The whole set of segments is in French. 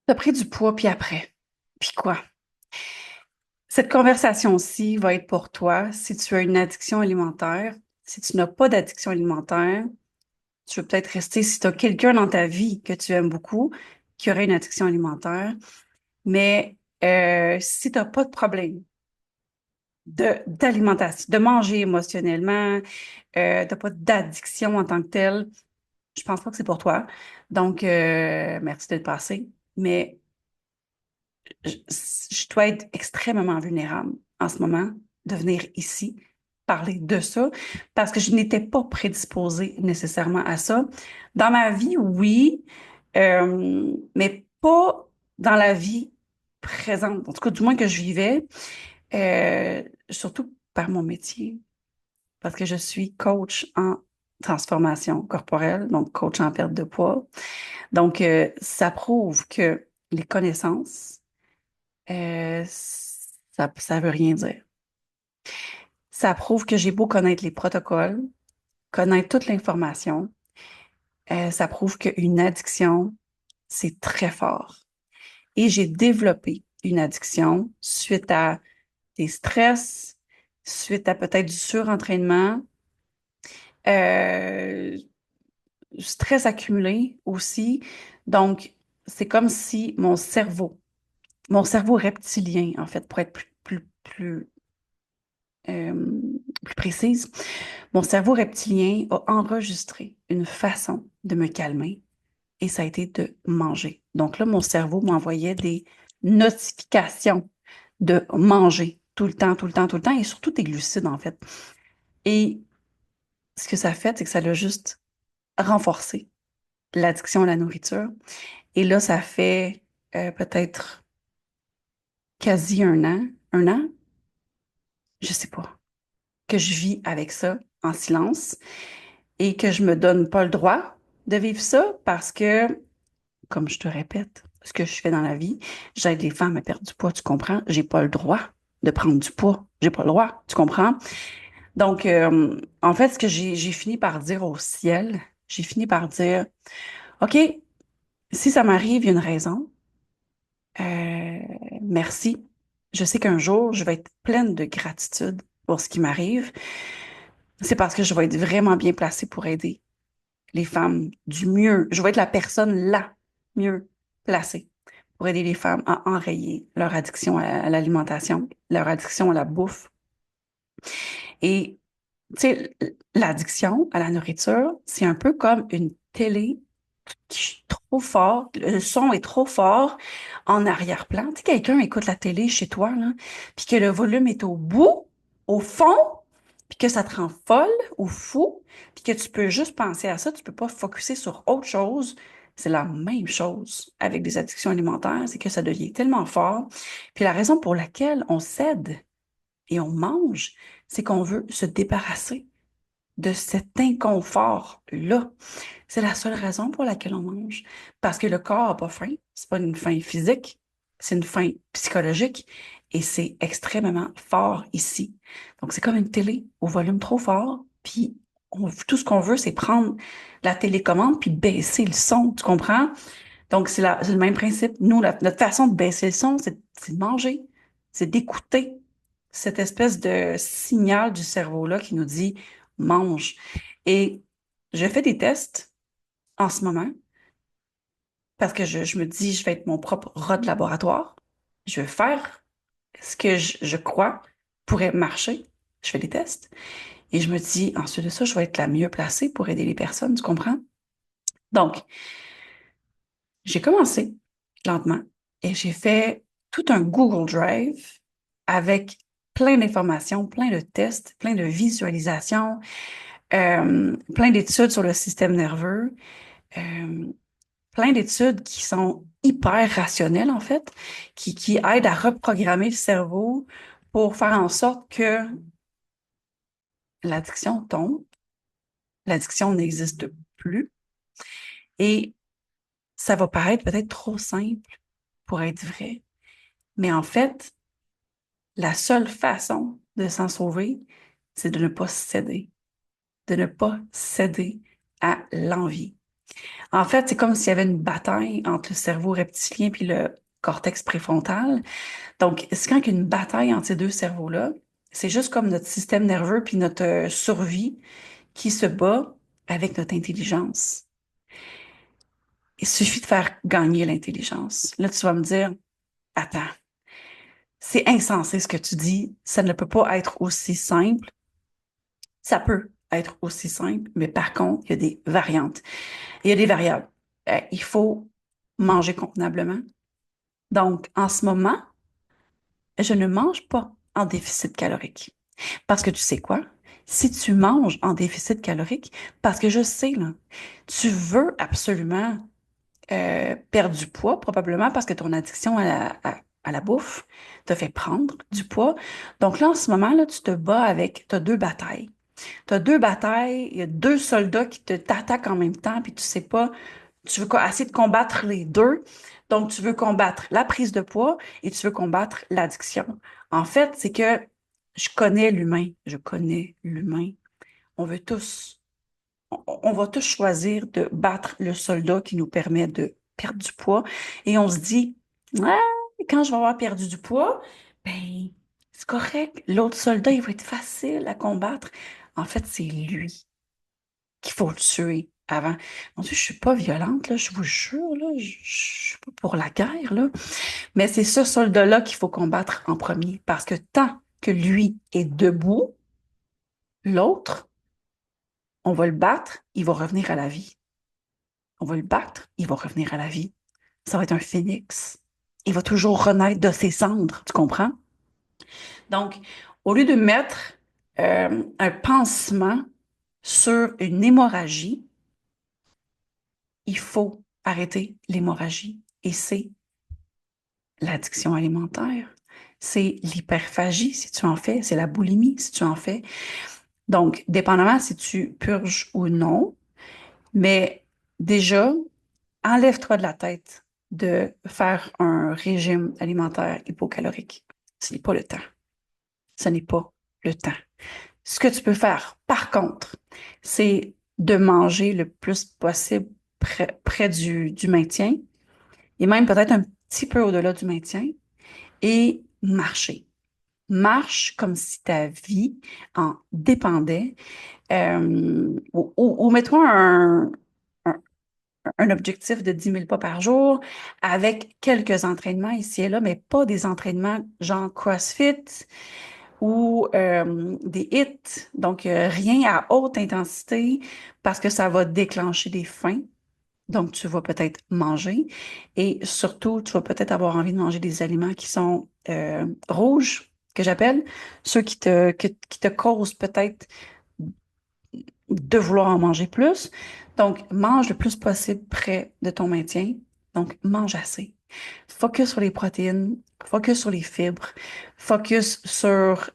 T'as pris du poids, puis après. Puis quoi? Cette conversation-ci va être pour toi si tu as une addiction alimentaire. Si tu n'as pas d'addiction alimentaire, tu veux peut-être rester si tu as quelqu'un dans ta vie que tu aimes beaucoup qui aurait une addiction alimentaire. Mais si tu n'as pas de problème d'alimentation, de manger émotionnellement, tu n'as pas d'addiction en tant que telle, je pense pas que c'est pour toi. Donc, merci d'être passé. Mais je, je dois être extrêmement vulnérable en ce moment de venir ici parler de ça parce que je n'étais pas prédisposée nécessairement à ça. Dans ma vie, oui, mais pas dans la vie présente, en tout cas du moins que je vivais, surtout par mon métier, parce que je suis coach en transformation corporelle, donc coach en perte de poids. Donc, ça prouve que les connaissances ça veut rien dire. Ça prouve que j'ai beau connaître les protocoles, connaître toute l'information, ça prouve qu'une addiction, c'est très fort. Et j'ai développé une addiction suite à des stress, suite à peut-être du surentraînement, euh, stress accumulé aussi. Donc, c'est comme si mon cerveau reptilien, en fait, pour être euh, plus précise, mon cerveau reptilien a enregistré une façon de me calmer et ça a été de manger. Donc là, mon cerveau m'envoyait des notifications de manger tout le temps, tout le temps, tout le temps et surtout des glucides en fait. Et ce que ça a fait, c'est que ça l'a juste renforcé l'addiction à la nourriture. Et là, ça fait peut-être quasi un an, je sais pas, que je vis avec ça en silence et que je me donne pas le droit de vivre ça parce que, comme je te répète, ce que je fais dans la vie, j'aide les femmes à perdre du poids, tu comprends? J'ai pas le droit de prendre du poids. J'ai pas le droit, tu comprends? Donc, en fait, ce que j'ai fini par dire au ciel, j'ai fini par dire, OK, si ça m'arrive, il y a une raison. Euh, merci. Je sais qu'un jour, je vais être pleine de gratitude pour ce qui m'arrive. C'est parce que je vais être vraiment bien placée pour aider les femmes du mieux. Je vais être la personne la mieux placée pour aider les femmes à enrayer leur addiction à l'alimentation, leur addiction à la bouffe. Et, tu sais, l'addiction à la nourriture, c'est un peu comme une télé qui est trop fort, le son est trop fort en arrière-plan. Tu sais, quelqu'un écoute la télé chez toi, là, puis que le volume est au bout, au fond, puis que ça te rend folle ou fou, puis que tu peux juste penser à ça, tu peux pas focuser sur autre chose. C'est la même chose avec des addictions alimentaires, c'est que ça devient tellement fort. Puis la raison pour laquelle on cède et on mange, c'est qu'on veut se débarrasser de cet inconfort-là. C'est la seule raison pour laquelle on mange. Parce que le corps n'a pas faim. C'est pas une faim physique, c'est une faim psychologique. Et c'est extrêmement fort ici. Donc, c'est comme une télé au volume trop fort. Puis, tout ce qu'on veut, c'est prendre la télécommande puis baisser le son. Tu comprends? Donc, c'est le même principe. Nous, notre façon de baisser le son, c'est de manger. C'est d'écouter cette espèce de signal du cerveau-là qui nous dit mange. Et je fais des tests en ce moment parce que je me dis, je vais être mon propre rat de laboratoire. Je vais faire ce que je crois pourrait marcher. Je fais des tests et je me dis, ensuite de ça, je vais être la mieux placée pour aider les personnes, tu comprends? Donc, j'ai commencé lentement et j'ai fait tout un Google Drive avec plein d'informations, plein de tests, plein de visualisations, plein d'études sur le système nerveux. Euh, Plein d'études qui sont hyper rationnelles, en fait, qui aident à reprogrammer le cerveau pour faire en sorte que l'addiction tombe, l'addiction n'existe plus. Et ça va paraître peut-être trop simple pour être vrai, mais en fait, la seule façon de s'en sauver, c'est de ne pas céder, de ne pas céder à l'envie. En fait, c'est comme s'il y avait une bataille entre le cerveau reptilien puis le cortex préfrontal. Donc, c'est quand il y a une bataille entre ces deux cerveaux-là, c'est juste comme notre système nerveux puis notre survie qui se bat avec notre intelligence. Il suffit de faire gagner l'intelligence. Là, tu vas me dire, attends, c'est insensé ce que tu dis, ça ne peut pas être aussi simple. Ça peut être aussi simple, mais par contre, il y a des variantes. Il y a des variables. Il faut manger convenablement. Donc, en ce moment, je ne mange pas en déficit calorique. Parce que tu sais quoi? Si tu manges en déficit calorique, parce que je sais, là, tu veux absolument perdre du poids, probablement parce que ton addiction à la bouffe te fait prendre du poids. Donc là, en ce moment, là, tu te bats avec, tu as deux batailles. Tu as deux batailles, il y a deux soldats qui te t'attaquent en même temps, puis tu sais pas, tu veux essayer de combattre les deux. Donc, tu veux combattre la prise de poids et tu veux combattre l'addiction. En fait, c'est que je connais l'humain. On veut tous, on va tous choisir de battre le soldat qui nous permet de perdre du poids. Et on se dit, ah, quand je vais avoir perdu du poids, ben, c'est correct. L'autre soldat, il va être facile à combattre. En fait, c'est lui qu'il faut le tuer avant. Mon Dieu, je suis pas violente, là, je vous jure, là, je suis pas pour la guerre, là. Mais c'est ce soldat-là qu'il faut combattre en premier, parce que tant que lui est debout, l'autre, on va le battre, il va revenir à la vie. On va le battre, il va revenir à la vie. Ça va être un phénix. Il va toujours renaître de ses cendres, tu comprends? Donc, au lieu de mettre un pansement sur une hémorragie, il faut arrêter l'hémorragie. Et c'est l'addiction alimentaire. C'est l'hyperphagie, si tu en fais. C'est la boulimie, si tu en fais. Donc, dépendamment si tu purges ou non, mais déjà, enlève-toi de la tête de faire un régime alimentaire hypocalorique. Ce n'est pas le temps. Ce n'est pas le temps. Ce que tu peux faire, par contre, c'est de manger le plus possible près du maintien et même peut-être un petit peu au-delà du maintien et marcher. Marche comme si ta vie en dépendait. Ou mets-toi un, un objectif de 10 000 pas par jour avec quelques entraînements ici et là, mais pas des entraînements genre CrossFit ou des hits. Donc, rien à haute intensité parce que ça va déclencher des faims. Donc, tu vas peut-être manger et surtout, tu vas peut-être avoir envie de manger des aliments qui sont rouges, que j'appelle, ceux qui te causent peut-être de vouloir en manger plus. Donc, mange le plus possible près de ton maintien. Donc, mange assez. Focus sur les protéines, focus sur les fibres, focus sur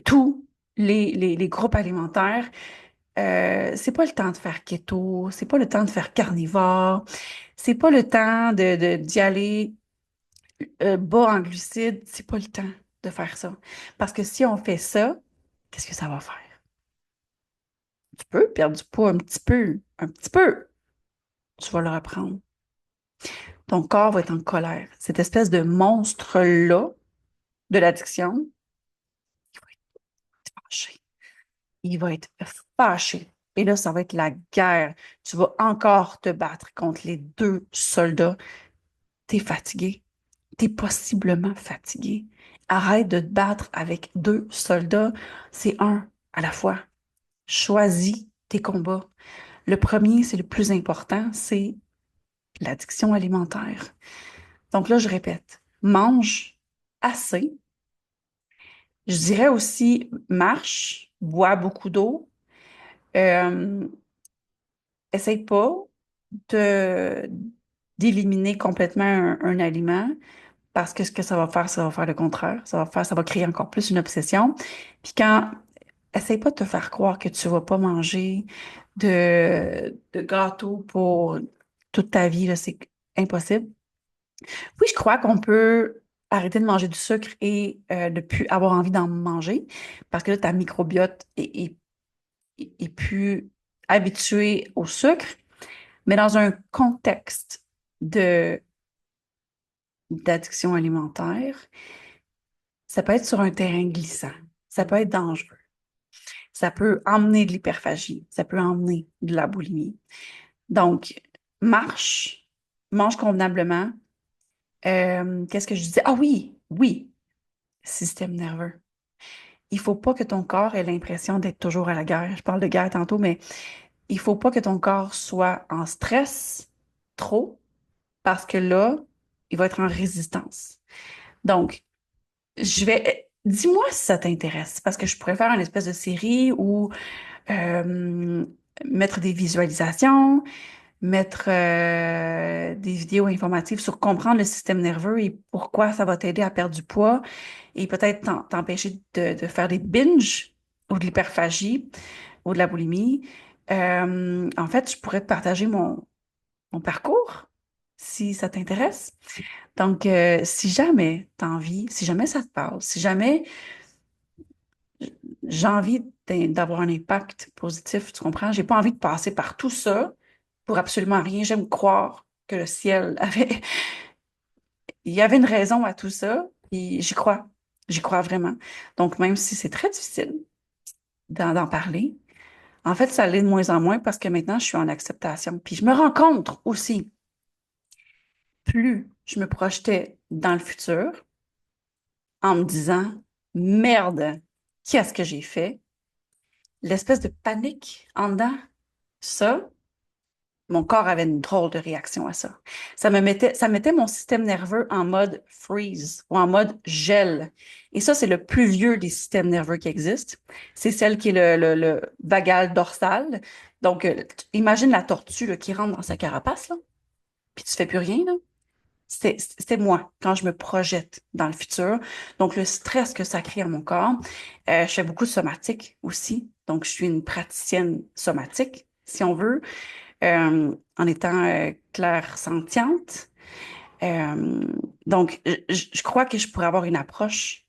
tous les groupes alimentaires. C'est pas le temps de faire keto, c'est pas le temps de faire carnivore, c'est pas le temps d'y aller bas en glucides, c'est pas le temps de faire ça. Parce que si on fait ça, qu'est-ce que ça va faire? Tu peux perdre du poids un petit peu, tu vas le reprendre. Ton corps va être en colère. Cette espèce de monstre-là de l'addiction, il va être fâché. Il va être fâché. Et là, ça va être la guerre. Tu vas encore te battre contre les deux soldats. T'es fatigué. T'es possiblement fatigué. Arrête de te battre avec deux soldats. C'est un à la fois. Choisis tes combats. Le premier, c'est le plus important, c'est l'addiction alimentaire. Donc là, je répète, mange assez. Je dirais aussi marche, bois beaucoup d'eau. Euh, essaye pas de d'éliminer complètement un aliment parce que ce que ça va faire le contraire. Ça va créer encore plus une obsession. Puis essaye pas de te faire croire que tu vas pas manger de gâteau pour toute ta vie, là, c'est impossible. Oui, je crois qu'on peut arrêter de manger du sucre et de plus avoir envie d'en manger parce que là, ta microbiote est plus habitué au sucre, mais dans un contexte de d'addiction alimentaire, ça peut être sur un terrain glissant. Ça peut être dangereux. Ça peut emmener de l'hyperphagie. Ça peut emmener de la boulimie. Donc, marche, mange convenablement. Qu'est-ce que je disais? Ah oui, oui, système nerveux. Il faut pas que ton corps ait l'impression d'être toujours à la guerre. Je parle de guerre tantôt, mais il faut pas que ton corps soit en stress trop parce que là, il va être en résistance. Donc, dis-moi si ça t'intéresse, parce que je pourrais faire une espèce de série où euh, mettre des visualisations, mettre des vidéos informatives sur comprendre le système nerveux et pourquoi ça va t'aider à perdre du poids et peut-être t'empêcher de faire des binges ou de l'hyperphagie ou de la boulimie. En fait, je pourrais te partager mon parcours si ça t'intéresse. Donc, si jamais tu as envie, si jamais ça te parle, si jamais j'ai envie d'avoir un impact positif, tu comprends? J'ai pas envie de passer par tout ça pour absolument rien. J'aime croire que le ciel avait, il y avait une raison à tout ça, et j'y crois. J'y crois vraiment. Donc, même si c'est très difficile d'en parler, en fait, ça l'est de moins en moins parce que maintenant, je suis en acceptation. Puis je me rends compte aussi, plus je me projetais dans le futur en me disant, merde, qu'est-ce que j'ai fait? L'espèce de panique en dedans, ça, mon corps avait une drôle de réaction à ça. Ça mettait mon système nerveux en mode freeze ou en mode gel. Et ça, c'est le plus vieux des systèmes nerveux qui existent. C'est celle qui est le vagal dorsal. Donc, imagine la tortue là, qui rentre dans sa carapace, là, puis tu fais plus rien, là. C'était moi quand je me projette dans le futur. Donc, le stress que ça crée à mon corps. Je fais beaucoup de somatique aussi. Donc, je suis une praticienne somatique, si on veut, en étant clair-sentiente. Euh, donc, je crois que je pourrais avoir une approche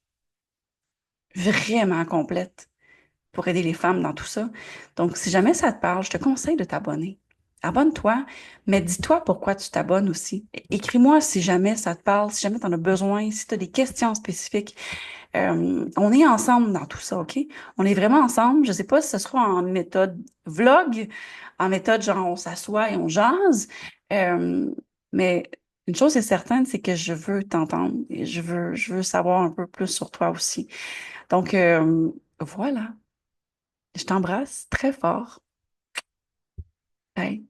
vraiment complète pour aider les femmes dans tout ça. Donc, si jamais ça te parle, je te conseille de t'abonner. Abonne-toi, mais dis-toi pourquoi tu t'abonnes aussi. Écris-moi si jamais ça te parle, si jamais tu en as besoin, si tu as des questions spécifiques. On est ensemble dans tout ça, OK? On est vraiment ensemble. Je sais pas si ce sera en méthode vlog, en méthode genre on s'assoit et on jase. Euh, mais une chose est certaine, c'est que je veux t'entendre et je veux savoir un peu plus sur toi aussi. Donc, voilà. Je t'embrasse très fort. Bye.